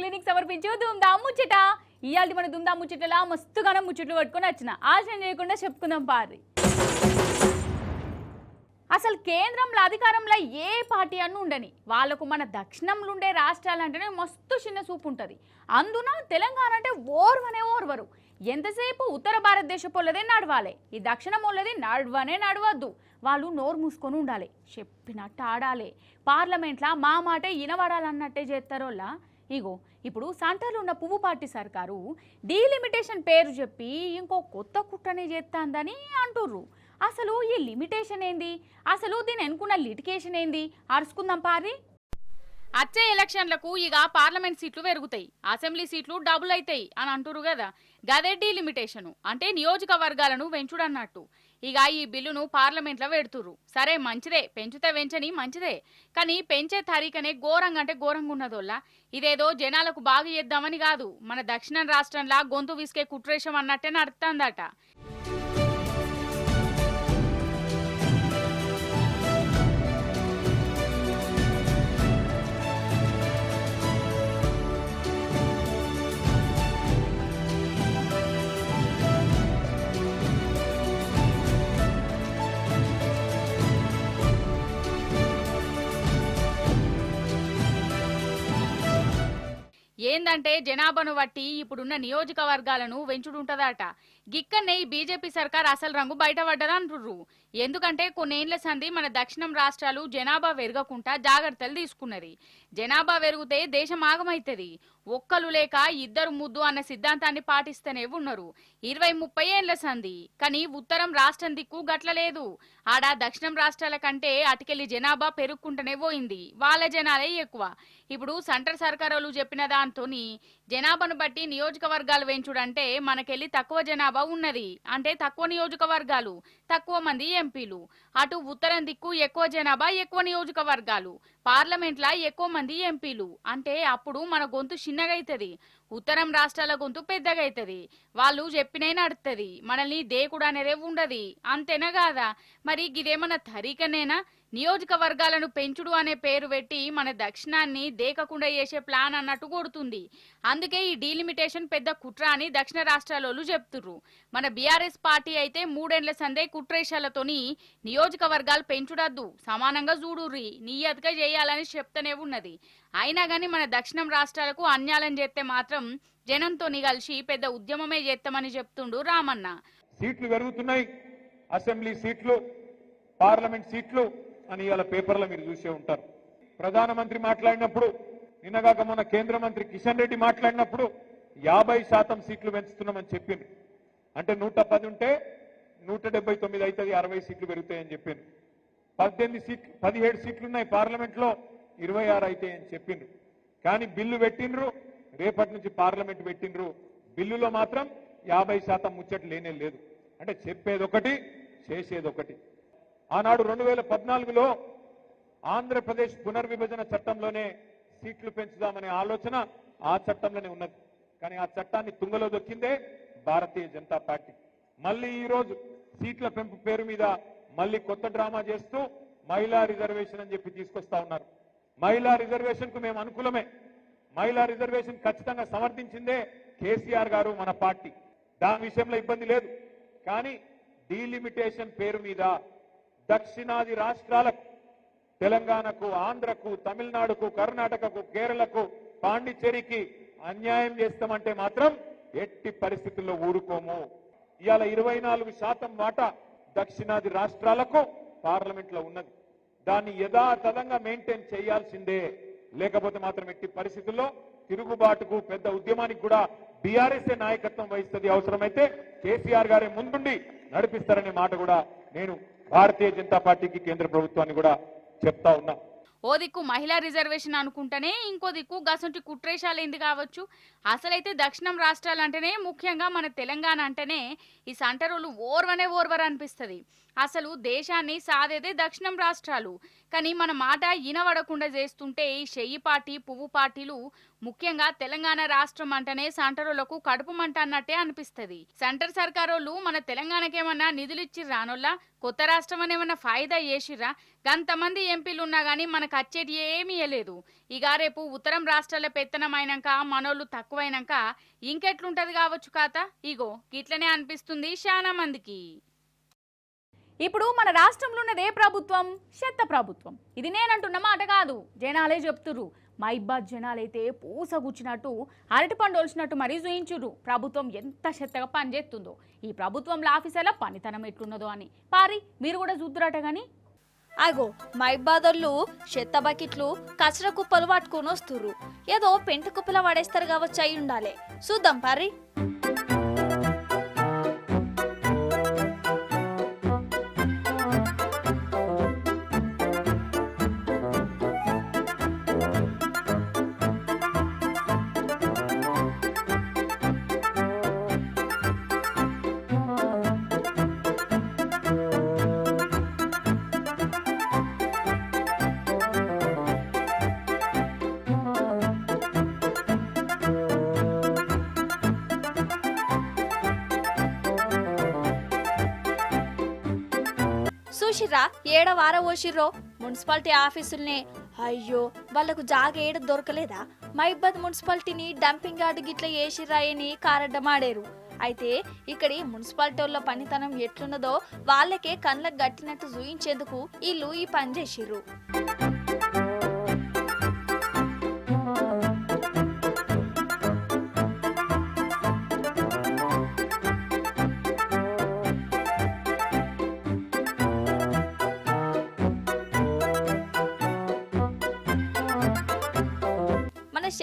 Clinic సమర్పించు దుమ్దాం ముచ్చట. ఇయాల్టి మన దుమ్దాం ముచ్చటలా మస్తుగానే ముచ్చట్లు పట్టుకొని వచ్చిన ఆలస్యం చేయకుండా చెప్పుకుందాం పారి. అసలు కేంద్రంలో అధికారంలో ఏ పార్టీ అన్న ఉండని వాళ్ళకు మన దక్షిణంలో ఉండే రాష్ట్రాలంటేనే మస్తు చిన్న చూపు ఉంటుంది. అందున తెలంగాణ అంటే ఓర్వరు. ఎంతసేపు ఉత్తర భారతదేశ పొల్లదే నడవాలి, ఈ దక్షిణం వాళ్ళది నడవనే నడవద్దు. వాళ్ళు నోరు మూసుకొని ఉండాలి, చెప్పినట్టు ఆడాలి. పార్లమెంట్లో మా మాట వినబడాలన్నట్టే చేస్తారోళ్ళ. ఇగో ఇప్పుడు సెంటర్లో ఉన్న పువ్వు పార్టీ సర్కారు డీలిమిటేషన్ పేరు చెప్పి ఇంకో కొత్త కుట్రనే చేస్తాందని అంటుర్రు. అసలు ఈ లిమిటేషన్ ఏంది, అసలు దీని అనుకున్న లిటికేషన్ ఏంది అరుచుకుందాం పారి. వచ్చే ఎలక్షన్లకు ఇక పార్లమెంట్ సీట్లు పెరుగుతాయి, అసెంబ్లీ సీట్లు డబుల్ అవుతాయి అని అంటురు కదా. గదే డీలిమిటేషన్ అంటే నియోజకవర్గాలను పెంచుడన్నట్టు. ఇక ఈ బిల్లును పార్లమెంట్లో పెడుతుర్రు. సరే మంచిదే, పెంచుతే పెంచని మంచిదే. కానీ పెంచే తారీఖనే ఘోరంగా అంటే ఘోరంగా ఉన్నదోళ్ళ. ఇదేదో జనాలకు బాగా చేద్దామని కాదు, మన దక్షిణ రాష్ట్రంలో గొంతు విసికే కుట్రేషం అన్నట్టే నడుతుందట. ఏందంటే జనాభాను బట్టి ఇప్పుడున్న నియోజకవర్గాలను వెంచుడుంటదట. గిక్కన్నే ఈ బీజేపీ సర్కార్ అసలు రంగు బయటపడ్డదంటుర్రు. ఎందుకంటే కొన్నేళ్ల సంది మన దక్షిణం రాష్ట్రాలు జనాభా పెరగకుండా జాగ్రత్తలు తీసుకున్నది. జనాభా పెరిగితే దేశం ఆగమైతుంది. ఒక్కలు లేక ఇద్దరు ముద్దు అన్న సిద్ధాంతాన్ని పాటిస్తూనే ఉన్నారు 20-30 ఏళ్ల సంది. కానీ ఉత్తరం రాష్ట్రం దిక్కు గట్లలేదు. ఆడ దక్షిణం రాష్ట్రాల కంటే అటుకెళ్లి జనాభా పెరుగుకుంటూనే పోయింది, వాళ్ళ జనాలే ఎక్కువ. ఇప్పుడు సెంటర్ సర్కారులు చెప్పిన దాంతో జనాభాను బట్టి నియోజకవర్గాలు పెంచుడంటే మనకెళ్ళి తక్కువ జనాభా ఉన్నది అంటే తక్కువ నియోజకవర్గాలు, తక్కువ మంది ఎంపీలు. అటు ఉత్తరం దిక్కు ఎక్కువ జనాభా, ఎక్కువ నియోజకవర్గాలు, పార్లమెంట్లా ఎక్కువ మంది ఎంపీలు. అంటే అప్పుడు మన గొంతు చిన్నగైతది, ఉత్తరం రాష్ట్రాల గొంతు పెద్దగైతది. వాళ్ళు చెప్పినే నడుతుంది, మనల్ని దేకుడు అనేదే ఉండదు. అంతేనా కాదా? మరి గిదేమన్నా తరీకనేనా? నియోజకవర్గాలను పెంచుడు అనే పేరు పెట్టి మన దక్షిణాన్ని దేకకుండా చేసే ప్లాన్ అన్నట్టు కొడుతుంది. అందుకే ఈ డీలిమిటేషన్ పెద్ద కుట్ర అని దక్షిణ రాష్ట్రాలలో చెప్తుర్రు. మన బీఆర్ఎస్ పార్టీ అయితే 3 ఏళ్ల సందే కుట్రేషాలతోని నియోజకవర్గాలు పెంచుడద్దు, సమానంగా చూడుర్రి, నియతగా చేయాలని చెప్తూనే ఉన్నది. అయినా గానీ మన దక్షిణం రాష్ట్రాలకు అన్యాయం చేస్తే మాత్రం జనంతో కలిసి పెద్ద ఉద్యమమే చేస్తామని చెప్తుండు రామన్న. సీట్లు పెరుగుతున్నాయి, అసెంబ్లీ సీట్లు, పార్లమెంట్ సీట్లు అని ఇవాళ పేపర్లో మీరు చూసే ఉంటారు. ప్రధానమంత్రి మాట్లాడినప్పుడు, నిన్నగాక మొన్న కేంద్ర మంత్రి కిషన్ రెడ్డి మాట్లాడినప్పుడు 50% సీట్లు పెంచుతున్నామని చెప్పింది. అంటే 110 ఉంటే 179 అవుతుంది, 60 సీట్లు పెరుగుతాయని చెప్పింది. 17 సీట్లు ఉన్నాయి పార్లమెంట్లో, 26 అవుతాయని చెప్పిండ్రు. కానీ బిల్లు పెట్టిండ్రు, రేపటి నుంచి పార్లమెంట్ పెట్టిండ్రు. బిల్లులో మాత్రం 50% ముచ్చట లేనే లేదు. అంటే చెప్పేదొకటి చేసేదొకటి. ఆనాడు 2014లో ఆంధ్రప్రదేశ్ పునర్విభజన చట్టంలోనే సీట్లు పెంచుదామనే ఆలోచన ఆ చట్టంలోనే ఉన్నది. కానీ ఆ చట్టాన్ని తుంగలో దొక్కిందే భారతీయ జనతా పార్టీ. మళ్ళీ ఈరోజు సీట్ల పెంపు పేరు మీద మళ్ళీ కొత్త డ్రామా చేస్తూ మహిళా రిజర్వేషన్ అని చెప్పి తీసుకొస్తా ఉన్నారు. మహిళా రిజర్వేషన్ కు మేము అనుకూలమే. మహిళా రిజర్వేషన్ ఖచ్చితంగా సమర్థించిందే కేసీఆర్ గారు, మన పార్టీ. దాని విషయంలో ఇబ్బంది లేదు. కానీ డీలిమిటేషన్ పేరు మీద దక్షిణాది రాష్ట్రాలకు, తెలంగాణకు, ఆంధ్రకు, తమిళనాడుకు, కర్ణాటకకు, కేరళకు, పాండిచ్చేరికి అన్యాయం చేస్తామంటే మాత్రం ఎట్టి పరిస్థితుల్లో ఊరుకోము. ఇవాళ 24% వాటా దక్షిణాది రాష్ట్రాలకు పార్లమెంట్ లో ఉన్నది. దాన్ని యథాతథంగా మెయింటైన్ చేయాల్సిందే. లేకపోతే మాత్రం ఎట్టి పరిస్థితుల్లో తిరుగుబాటుకు, పెద్ద ఉద్యమానికి కూడా బీఆర్ఎస్ఏ నాయకత్వం వహిస్తుంది. అవసరమైతే కేసీఆర్ గారే ముందుండి నడిపిస్తారనే మాట కూడా నేను భారతీయ జనతా పార్టీకి, కేంద్ర ప్రభుత్వాన్ని కూడా చెప్తా ఉన్నా. ఓ దిక్కు మహిళా రిజర్వేషన్ అనుకుంటేనే ఇంకో దిక్కు గసంటి కుట్రేషాలేంది కావచ్చు. అసలైతే దక్షిణం రాష్ట్రాలు అంటేనే, ముఖ్యంగా మన తెలంగాణ అంటేనే ఈ సంటరులు ఓర్వరు అనిపిస్తుంది. అసలు దేశాన్ని సాదేదే దక్షిణం రాష్ట్రాలు. కానీ మన మాట ఇనవడకుండా చేస్తుంటే ఈ షెయ్యి పార్టీ, పువ్వు పార్టీలు ముఖ్యంగా తెలంగాణ రాష్ట్రం అంటేనే సెంటరోళ్లకు కడుపు మంట అన్నట్టే అనిపిస్తది. సెంటర్ సర్కారోళ్ళు మన తెలంగాణకేమన్నా నిధులు ఇచ్చి రానోళ్ళ, కొత్త రాష్ట్రం అని ఏమన్నా ఫాయిదా చేసిర్రా? గంతమంది ఎంపీలు ఉన్నా గానీ మనకు అచ్చేటి ఏమీ ఇయ్యలేదు. ఇక రేపు ఉత్తరం రాష్ట్రాల పెత్తనమైనాక మనోళ్ళు తక్కువైనాక ఇంకెట్లుంటది కావచ్చు కాత. ఇగో గిట్లనే అనిపిస్తుంది చాలా మందికి. ఇప్పుడు మన రాష్ట్రంలో ఉన్నదే ప్రభుత్వం, చెత్త ప్రభుత్వం. ఇది నేనంటున్న మాట కాదు, జనాలే చెప్తుర్రు. మైబాద్ జనాలైతే పూసగుచ్చినట్టు అరటిపండు ఒలిచినట్టు మరీ చూయించుర్రు ప్రభుత్వం ఎంత చెత్తగా పనిచేస్తుందో, ఈ ప్రభుత్వంలో ఆఫీసర్ల పనితనం ఎట్లున్నదో అని. పారి మీరు కూడా చూద్దురట గాని. అగో మైబాదోళ్ళు చెత్త బకెట్లు కచర కుప్పలు పట్టుకొని వస్తుర్రు. ఏదో పెంట కుప్పల పడేస్తారు కావచ్చు, అయి ఉండాలి. చూద్దాం పారి. చూసిర్రా ఏడ వార పోసిర్రో మున్సిపాలిటీ ఆఫీసుల్నే. అయ్యో వాళ్లకు జాగ ఏడ దొరకలేదా? మైబాద్ మున్సిపాలిటీని డంపింగ్ యార్డు గిట్ల వేసిర్రాయని కారడ్డమాడారు. అయితే ఇక్కడి మున్సిపాలిటీ వాళ్ళ పనితనం ఎట్లున్నదో వాళ్ళకే కళ్ళకు గట్టినట్టు చూయించేందుకు వీళ్ళు ఈ పని చేసిర్రు.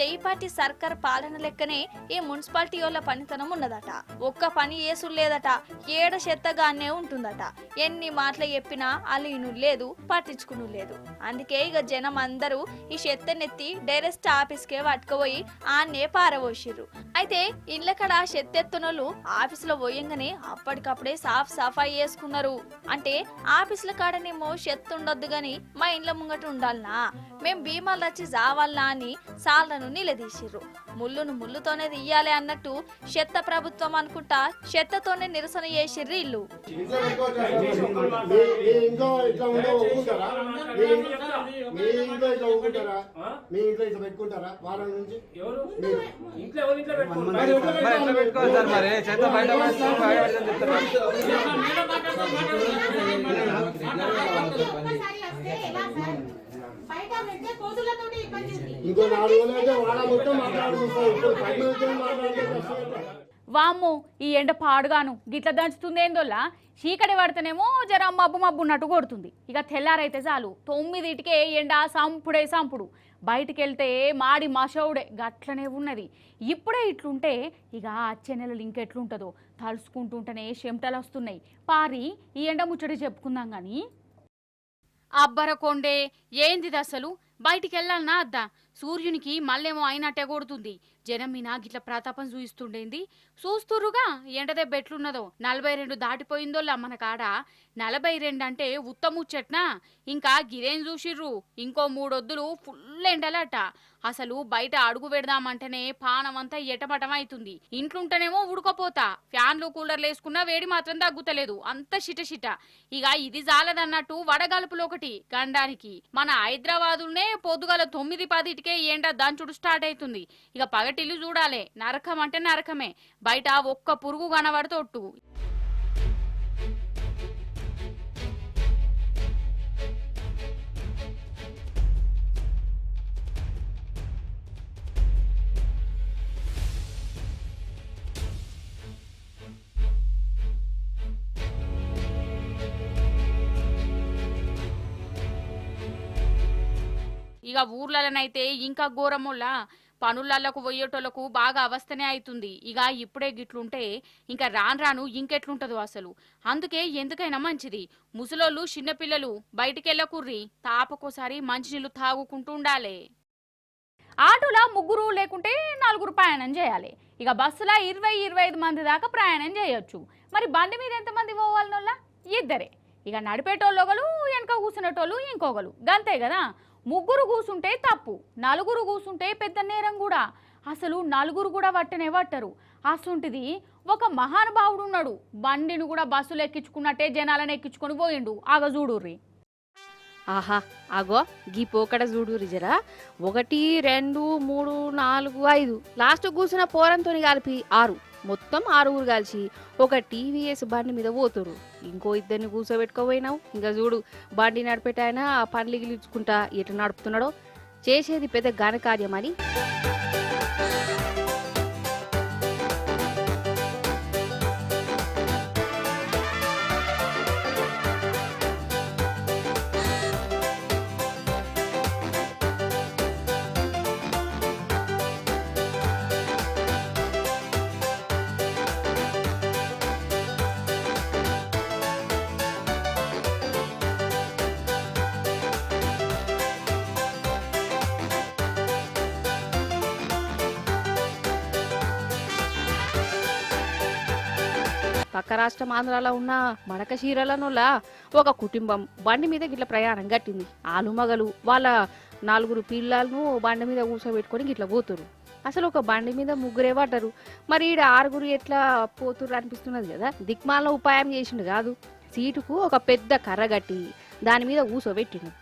చేయిపాటి సర్కార్ పాలన లెక్కనే ఈ మున్సిపాలిటీ వాళ్ళ పనితనం ఉన్నదట. ఒక్క పని చేసుడు లేదట, ఏడ చెత్తగానే ఉంటుందట. ఎన్ని మాటలు చెప్పినా అలీను లేదు, పట్టించుకును లేదు. అందుకే ఇక జనం అందరూ ఈ చెత్తనెత్తి డైరెక్ట్ ఆఫీస్కే పట్టుకుపోయి ఆన్నే పారబోసిర్రు. అయితే ఇళ్ళకడ చెత్తెత్తునోళ్ళు ఆఫీసులో పోయంగానే అప్పటికప్పుడే సఫాయి చేసుకున్నారు. అంటే ఆఫీసుల కాడనేమో చెత్త ఉండొద్దు గాని మా ఇండ్ల ముంగట ఉండాలనా, మేం భీమాలు వచ్చి జావాలనా అని సాళ్లను నిలదీసిర్రు. ముళ్ళును ముళ్ళుతోనే తీయాలి అన్నట్టు చెత్త ప్రభుత్వం అనుకుంటా చెత్తతోనే నిరసన చేసిర్రు ఇల్లు. వామ్మో ఈ ఎండ పాడుగాను గిట్ల దంచుతుందేందోలా. చీకటి పడితేనేమో జర మబ్బు మబ్బు ఉన్నట్టు కొడుతుంది. ఇక తెల్లారైతే చాలు 9టికే ఎండ సంపుడే సంపుడు. బయటికి వెళ్తే మాడి మషవుడే గట్లనే ఉన్నది. ఇప్పుడే ఇట్లుంటే ఇక వచ్చే నెలలు ఇంకెట్లుంటుందో తలుసుకుంటుంటేనే చెమటలు వస్తున్నాయి. పారి ఈ ఎండ ముచ్చట చెప్పుకుందాం గాని. అబ్బరకొండే ఏందిది అసలు? బయటికి వెళ్ళాలనా అద్దా? సూర్యునికి మళ్ళేమో అయినట్టే కొడుతుంది. జనం మీద గిట్ల ప్రతాపం చూయిస్తుండేంది. చూస్తురుగా ఎండదెబ్బ ఎట్లున్నదో. 42 దాటిపోయిందోలా మన కాడ. 42 అంటే ఉత్తముచ్చట్నా? ఇంకా గిరేం చూసిర్రు, ఇంకో 3 వద్దులు ఫుల్ ఎండలట. అసలు బయట అడుగు పెడదామంటేనే పానం అంతా ఎటమటం అవుతుంది. ఇంట్లుంటేనేమో ఉడకపోతా, ఫ్యాన్లు కూలర్లు వేసుకున్నా వేడి మాత్రం తగ్గుతలేదు, అంత చిటచిట. ఇక ఇది జాలదన్నట్టు వడగలుపులు ఒకటి గండానికి. మన హైదరాబాదునే పొద్దుగాల 9-10టికే ఎండ దంచుడు స్టార్ట్ అవుతుంది. ఇక పగటిల్లు చూడాలే, నరకం అంటే నరకమే. బయట ఒక్క పురుగు కనబడుతోట్టు. ఇక ఊర్లలోనైతే ఇంకా ఘోరముల్లా పనులకు పోయేటోళ్లకు బాగా అవస్థనే అవుతుంది. ఇక ఇప్పుడే గిట్లుంటే ఇంకా రాను రాను ఇంకెట్లుంటదో అసలు. అందుకే ఎందుకైనా మంచిది ముసలోళ్ళు చిన్నపిల్లలు బయటికెళ్ళకుర్రి, తాపకోసారి మంచినీళ్ళు తాగుకుంటూ ఉండాలి. ఆటోలో 3 లేకుంటే 4 ప్రయాణం చేయాలి. ఇక బస్సులో 20-25 మంది దాకా ప్రయాణం చేయొచ్చు. మరి బండి మీద ఎంతమంది పోవాలనోళ్ళ? 2. ఇక నడిపేటోళ్ళు ఒకరు, వెనక కూర్చునేటోళ్ళు ఇంకొకరు, గంతే కదా. ముగ్గురు కూసుంటే తప్పు, నలుగురు కూసుంటే పెద్ద నేరం కూడా. అసలు నలుగురు కూడా పట్టనే పట్టరు. అసొంటిది ఒక మహానుభావుడు ఉన్నాడు, బండిని కూడా బస్సులు ఎక్కించుకున్నట్టే జనాలను ఎక్కించుకొని పోయిండు. ఆగ చూడుర్రి. ఆహా అగో గీ పోకడ చూడు రిజరా 1 2 3 4 5 లాస్ట్ కూర్చున్న పోరంతోని కలిపి 6 మొత్తం 6 కలిసి ఒక టీవీఎస్ బండి మీద పోతురు. ఇంకో ఇద్దరిని కూర్చోబెట్టుకోపోయినావు. ఇంకా చూడు బండి నడిపేటాయన పనులు గిలిచుకుంటా ఎటు నడుపుతున్నాడో. చేసేది పెద్ద ఘనకార్యం అని. పక్క రాష్ట్రం ఆంధ్రాలో ఉన్న మడకశీరలనోలా ఒక కుటుంబం బండి మీద గిట్ల ప్రయాణం గట్టింది. ఆలు మగలు వాళ్ళ 4 పిల్లలను బండి మీద కూర్చోబెట్టుకొని గిట్ల పోతురు. అసలు ఒక బండి మీద ముగ్గురే పడ్డరు. మరి ఈడ 6 ఎట్లా పోతురు అనిపిస్తున్నది కదా. దిక్మాల ఉపాయం చేసిండు కాదు, సీటుకు ఒక పెద్ద కర్ర గట్టి దాని మీద కూర్చోబెట్టిండు.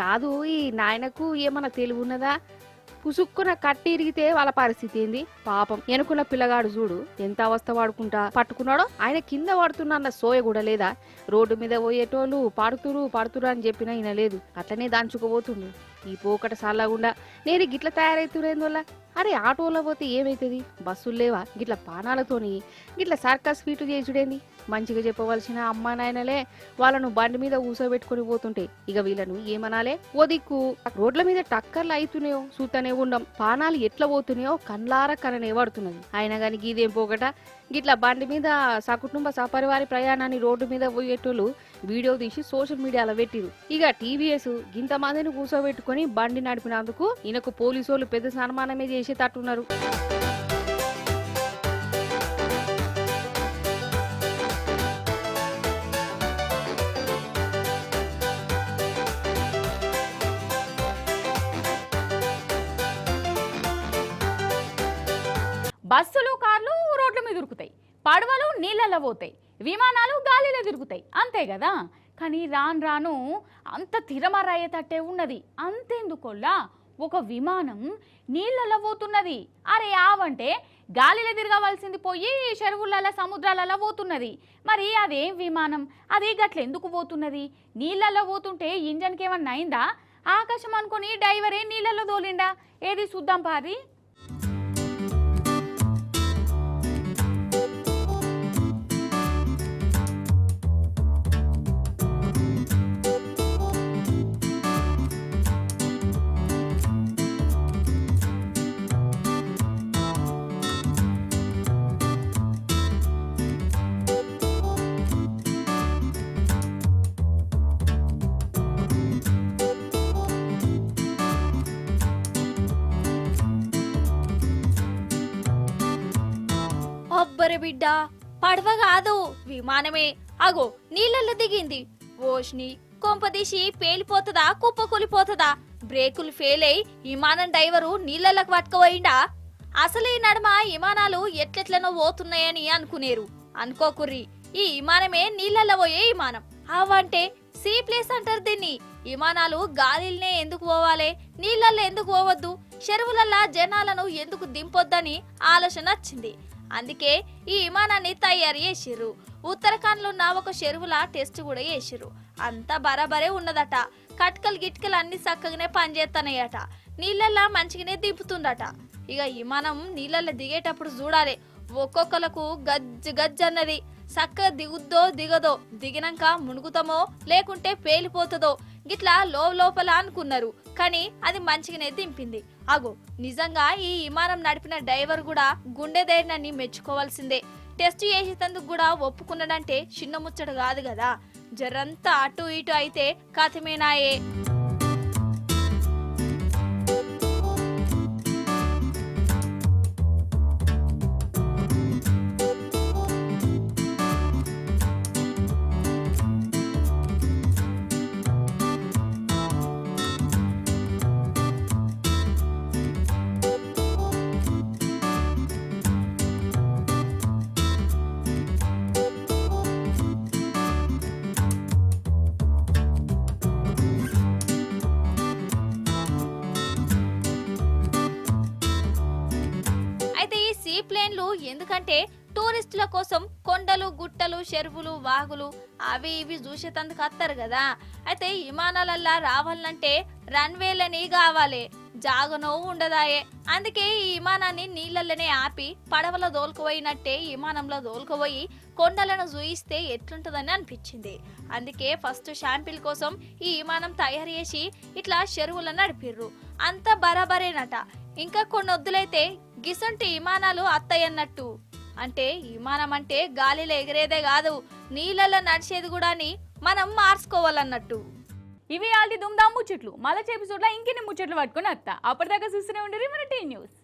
కాదు ఈ నాయనకు ఏమన్నా తెలివి ఉన్నదా? పుసుక్కున కట్టి ఇరిగితే వాళ్ళ పరిస్థితి ఏంది? పాపం ఎనుకున్న పిల్లగాడు చూడు ఎంత అవస్థ వాడుకుంటా పట్టుకున్నాడో. ఆయన కింద పడుతున్న సోయ కూడా లేదా. రోడ్డు మీద పోయేటోళ్ళు పడుతురు అని చెప్పినా ఈయన లేదు, అట్లనే దాంచుకోబోతుండు. ఈ పోకట సాలాగుండా నేను గిట్ల తయారైతురేందోలా. అరే ఆటోలో పోతే ఏమైతుంది, బస్సులు లేవా? గిట్ల పానాలతోని గిట్ల సర్కస్ ఫీటు చేసుడేంది? మంచిగా చెప్పవలసిన అమ్మా నాయనలే వాళ్ళను బండి మీద కూసోబెట్టుకుని పోతుంటే ఇక వీళ్ళను ఏమనాలే? ఓ దిక్కు రోడ్ల మీద టక్కర్లు అవుతున్నాయో చూస్తూనే ఉండం, పానాలు ఎట్లా పోతున్నాయో కన్లార కననే పడుతున్నది. అయినా కానీ గీదేం పోకట. గిట్లా బండి మీద సకుటుంబ సపరివారి ప్రయాణాన్ని రోడ్డు మీద పోయేటోళ్ళు వీడియో తీసి సోషల్ మీడియాలో పెట్టిరు. ఇక టీవీఎస్ గింతమందిని కూర్చోబెట్టుకుని బండి నడిపినందుకు ఈయనకు పోలీసు పెద్ద సన్మానమే చేసేటట్టున్నారు. బస్సులు కార్లు రోడ్ల మీద దొరుకుతాయి, పడవలు నీళ్ళల్లో పోతాయి, విమానాలు గాలిలో తిరుగుతాయి, అంతే కదా. కానీ రాను రాను అంత తిరమరయ్యేటట్టే ఉన్నది. అంతేందుకోల్లా ఒక విమానం నీళ్ళల్లో పోతున్నది. అరే ఆవంటే గాలిలో తిరగవలసింది పోయి చెరువులలో సముద్రాలలో పోతున్నది. మరి అదేం విమానం? అది గట్ల ఎందుకు పోతున్నది? నీళ్ళల్లో పోతుంటే ఇంజన్కి ఏమన్నా అయిందా? ఆకాశం అనుకొని డ్రైవరే నీళ్ళల్లో తోలిండా? ఏది చూద్దాం పారి. ఒబ్బరి బిడ్డ, పడవ కాదు విమానమే. అగో నీళ్ళల్లో దిగింది. ఓష్ని కొంపదీసి పేలిపోతుందా కుప్ప కూలిపోతుందా? బ్రేకులు ఫెయిల్ అయి విమానం డ్రైవరు నీళ్ళలోకి పట్టుకుపోయిండా? అసలు ఈ నడుమ విమానాలు ఎట్లెట్లనో పోతున్నాయని అనుకునేరు. అనుకోకుర్రి, ఈ విమానమే నీళ్ళల్లో పోయే విమానం. అవంటే సీ ప్లేస్ అంటారు దీన్ని. విమానాలు గాలిల్నే ఎందుకు పోవాలి, నీళ్ళల్లో ఎందుకు పోవద్దు, చెరువులల్లా జనాలను ఎందుకు దింపొద్దని ఆలోచన వచ్చింది. అందుకే ఈ విమానాన్ని తయారు చేసిర్రు. ఉత్తరాఖండ్ లో ఉన్న ఒక చెరువుల టెస్ట్ కూడా చేసిర్రు. అంతా బరాబరే ఉన్నదట. కట్కలు గిట్కలు అన్ని చక్కగానే పనిచేస్తున్నాయట. నీళ్ళల్లా మంచిగానే దింపుతుందట. ఇక విమానం నీళ్ళల్లో దిగేటప్పుడు చూడాలి, ఒక్కొక్కలకు గజ్జ అన్నది. చక్కగా దిగుద్దో దిగదో, దిగినాక మునుగుతామో లేకుంటే పేలిపోతుందో గిట్లా లోపల అనుకున్నారు. కానీ అది మంచిగానే దింపింది. అగో నిజంగా ఈ విమానం నడిపిన డ్రైవర్ కూడా గుండె ధైర్యాన్ని మెచ్చుకోవాల్సిందే. టెస్ట్ చేసేందుకు కూడా ఒప్పుకున్నాడంటే చిన్న ముచ్చట కాదు కదా. జరంతా అటు ఇటు అయితే కథమేనాయే. ఎందుకంటే టూరిస్టుల కోసం కొండలు గుట్టలు చెరువులు వాగులు అవి ఇవి చూసేతందుకు వస్తారు కదా. అయితే విమానాలల్లా రావాలంటే రన్వేలని కావాలి, జాగనో ఉండదాయే. అందుకే ఈ విమానాన్ని నీళ్ళల్లోనే ఆపి పడవలో దోలుకుపోయినట్టే విమానంలో దోలుకుపోయి కొండలను చూయిస్తే ఎట్లుంటదని అనిపించింది. అందుకే ఫస్ట్ షాంపిల్ కోసం ఈ విమానం తయారు చేసి ఇట్లా చెరువులను నడిపిర్రు. అంతా బరాబరేనట. ఇంకా కొన్ని వద్దులైతే గిసంటి విమానాలు అత్తయ్యన్నట్టు. అంటే విమానం అంటే గాలిలో ఎగిరేదే కాదు, నీళ్ళల్లో నడిచేది కూడా మనం మార్చుకోవాలన్నట్టు. ఇవి ఆల్ది దుమ్దాం ముచ్చట్లు. మళ్ళీ ఎపిసోడ్లో ఇంకెన్ని ముచ్చట్లు పట్టుకొని వస్తా. అప్పటిదాకా చూస్తూనే ఉండరు మన టీ న్యూస్.